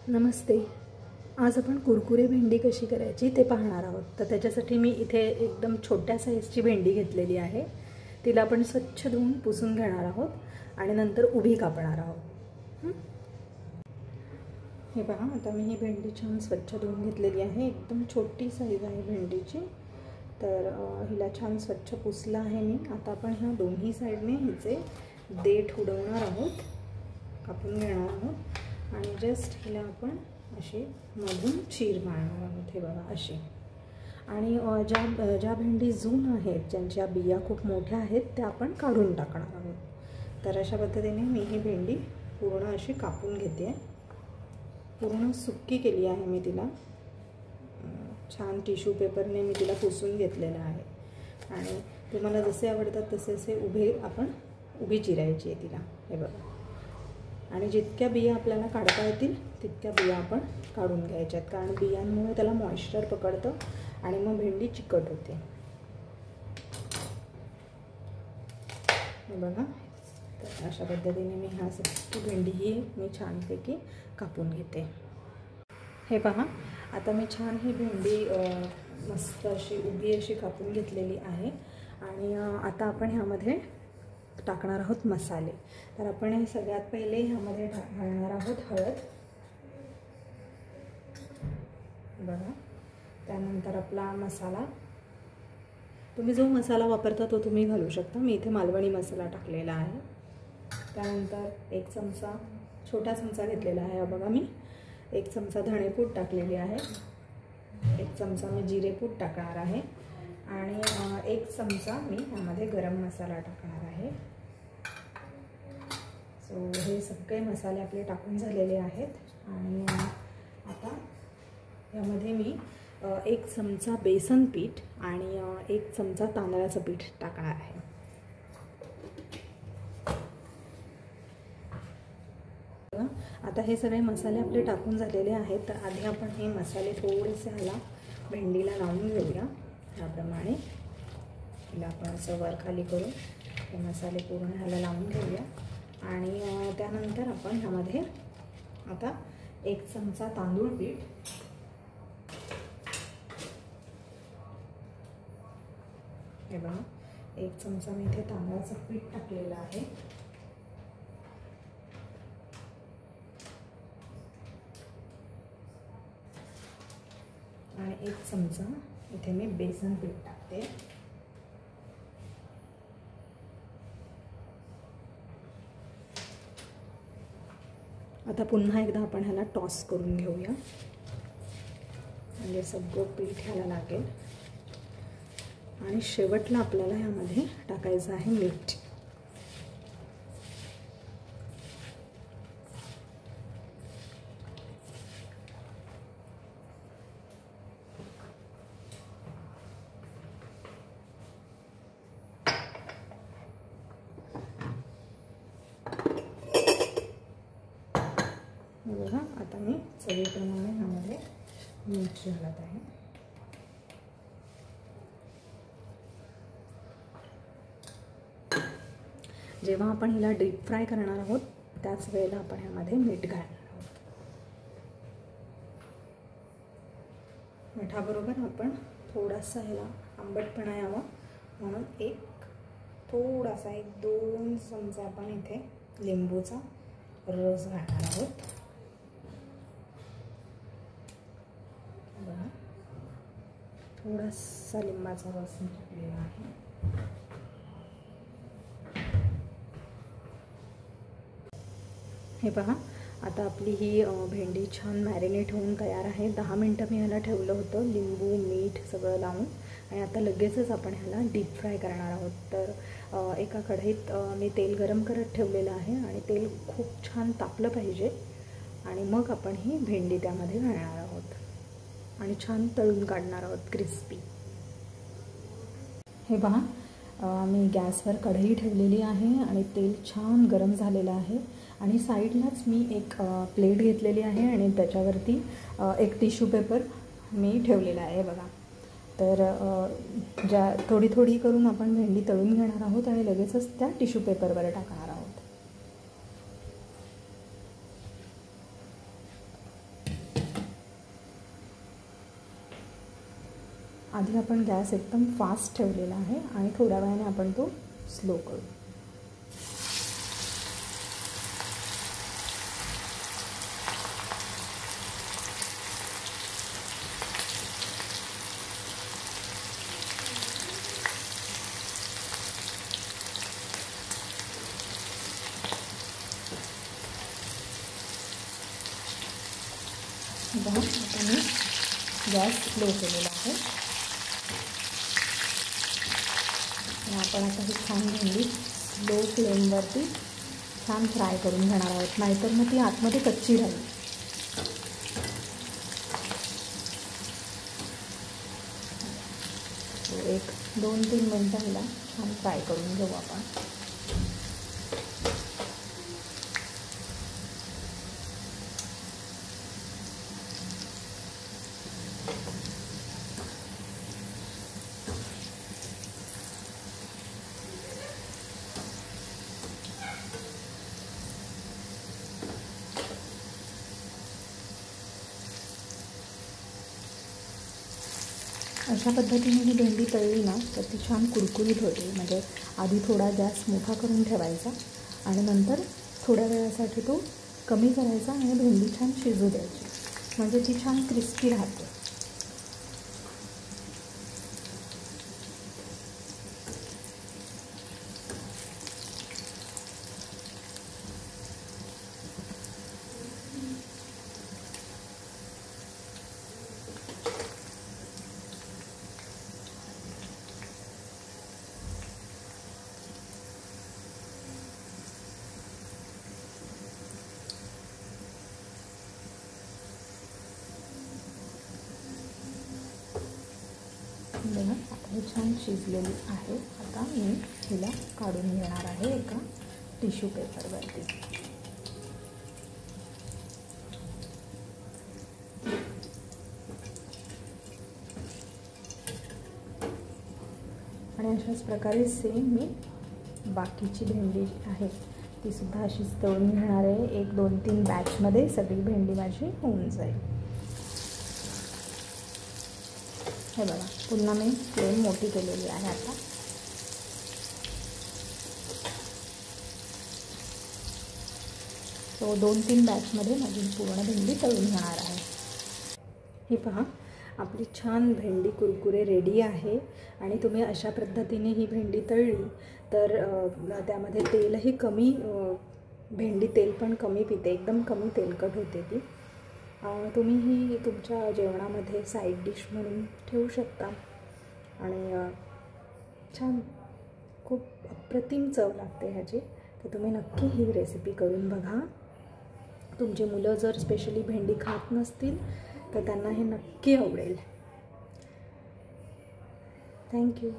नमस्ते. आज आपण कुरकुरे भेंडी कशी करायची ते पाहणार आहोत. तर त्याच्यासाठी मी इथे एकदम छोट्या साईजची भेंडी घेतलेली आहे. तिला आपण स्वच्छ धुवून पुसून घेणार आहोत आणि नंतर उभी कापणार आहोत. हे पहा, आता मी ही भेंडी छान स्वच्छ धुवून घेतलेली आहे. एकदम छोटी साईज आहे भेंडीची. तर हिला छान स्वच्छ पुसलं आहे मी. आता आपण ह्या दोन्ही साईडने हिचे देठ उडवणार आहोत, कापून घेणार आहोत आणि जस्ट हिला आपण अशी मधून चीर मारणार आहोत. हे बघा अशी. आणि ज्या भेंडी जून आहेत, ज्यांच्या बिया खूप मोठ्या आहेत, त्या आपण काढून टाकणार आहोत. तर अशा पद्धतीने मी ही भेंडी पूर्ण अशी कापून घेते. पूर्ण सुक्की केली आहे मी तिला. छान टिश्यू पेपरने मी तिला पुसून घेतलेलं आहे. आणि तुम्हाला जसे आवडतात तसे असे उभी चिरायची आहे तिला. हे बघा. आणि जितक्या बिया आपल्याला काढता येतील तितक्या बिया आपण काढून घ्यायच्यात, कारण बियांमुळे त्याला मॉइश्चर पकडतं आणि मग भेंडी चिकट होते. हे बघा. तर अशा पद्धतीने मी ह्यासाठी भेंडी ही मी छानपैकी कापून घेते. हे पहा, आता मी छान ही भेंडी मस्त अशी उभी अशी कापून घेतलेली आहे. आणि आता आपण ह्यामध्ये टाकणार आहोत मसाले. तर आपण हे सगळ्यात पहिले ह्यामध्ये घालणार आहोत हळद. बघा. त्यानंतर आपला मसाला. तुम्ही जो मसाला वापरता तो तुम्ही घालू शकता. मी इथे मालवणी मसाला टाकलेला आहे. त्यानंतर एक चमचा, छोटा चमचा घेतलेला आहे बघा मी. एक चमचा धणेपूड टाकलेली आहे. एक चमचा मी जिरेपूड टाकणार आहे. आणि एक चमचा मी ह्यामध्ये गरम मसाला टाकणार आहे. सो हे सगळे मसाले आपले टाकून झालेले आहेत. आणि आता यामध्ये मी एक चमचा बेसन पीठ आणि एक चमचा तांदळाचं पीठ टाकणार आहे. आता हे सगळे मसाले आपले टाकून झालेले आहेत. तर आधी आपण हे मसाले थोडेसे ह्याला भेंडीला लावून घेऊया. ह्याप्रमाणे हिला आपण असं वर खाली करून हे मसाले पूर्ण ह्याला लावून घेऊया. आणि त्यानंतर आपण ह्यामध्ये आता एक चमचा तांदूळ पीठ, हे बघा एक चमचा मी इथे तांदळाचं पीठ टाकलेलं आहे. आणि एक चमचा इथे मी बेसन पीठ टाकते. आता पुन्हा एकदा आपण ह्याला टॉस करून घेऊया, म्हणजे सगळं पीठ ह्याला लागेल. आणि शेवटला आपल्याला ह्यामध्ये टाकायचं आहे मीठ. बघा, आता मी चवीप्रमाणे ह्यामध्ये मीठ घालत आहे. जेव्हा आपण हिला डीप फ्राय करणार आहोत त्याच वेळेला आपण ह्यामध्ये मीठ घालणार आहोत. मिठाबरोबर आपण थोडासा ह्याला आंबटपणा यावा म्हणून थोडासा 1-2 चमचा आपण इथे लिंबूचा रस घालणार आहोत. बघा, थोडासा लिंबाचा रस टाकलेला आहे. हे पहा, आता आपली ही भेंडी छान मॅरिनेट होऊन तयार आहे. 10 मिनटं मी ह्याला ठेवलं होतं, लिंबू मीठ सगळं लावून. आणि आता लगेचच आपण ह्याला डीप फ्राय करणार आहोत. तर एका कढईत मी तेल गरम करत ठेवलेलं आहे आणि तेल खूप छान तापलं पाहिजे. आणि मग आपण ही भेंडी त्यामध्ये घालणार आहोत आणि छान तळून काढणार आहोत क्रिस्पी. हे पहा, मी गॅसवर कढई ठेवलेली आहे आणि तेल छान गरम झालेलं आहे. आणि साईडलाच मी एक प्लेट घेतलेली आहे आणि त्याच्यावरती एक टिश्यू पेपर मी ठेवलेला आहे. बघा, तर थोडी थोडी करून आपण भेंडी तळून घेणार आहोत आणि लगेचच त्या टिश्यू पेपरवर टाकणार आहोत. आधी आपण गॅस एकदम फास्ट ठेवलेला आहे आणि थोड्या वेळाने आपण तो स्लो करू. बघा आता मी गॅस स्लो केलेला आहे आणि आपण आता ही छान भेंडी स्लो फ्लेमवरती छान फ्राय करून घेणार आहोत, नाहीतर मग ती आतमध्ये कच्ची राहील. एक 2-3 मिनटं हिला छान फ्राय करून घेऊ आपण. अशा पद्धतीने ही भेंडी तळली ना तर ती छान कुरकुरीत होते. म्हणजे आधी थोडा गॅस मोठा करून ठेवायचा आणि नंतर थोड्या वेळासाठी तो कमी करायचा आणि भेंडी छान शिजू द्यायची, म्हणजे ती छान क्रिस्पी राहते. बघा आता हे छान शिजलेली आहे. आता मी हिला काढून घेणार आहे एका टिश्यू पेपरवरती. आणि अशाच प्रकारे सेम मी बाकीची भेंडी आहे ती सुद्धा अशीच तळून घेणार आहे. 1-2-3 बॅचमध्ये सगळी भेंडी माझी होऊन जाईल. हे बघा पुन्हा मी फ्लेम मोठी केलेली आहे आता. तो 2-3 बॅचमध्ये माझी पूर्ण भेंडी तळून घेणार आहे. ही पहा आपली छान भेंडी कुरकुरे रेडी आहे. आणि तुम्ही अशा पद्धतीने ही भेंडी तळली तर त्यामध्ये तेलही कमी, भेंडी तेल पण कमी पिते, एकदम कमी तेलकट होते ती. तुम्ही ही तुमच्या जेवणामध्ये साईड डिश म्हणून ठेवू शकता आणि छान खूप अप्रतिम चव लागते ह्याची. तर तुम्ही नक्की ही रेसिपी करून बघा. तुमची मुलं जर स्पेशली भेंडी खात नसतील तर त्यांना हे नक्की आवडेल. थँक्यू.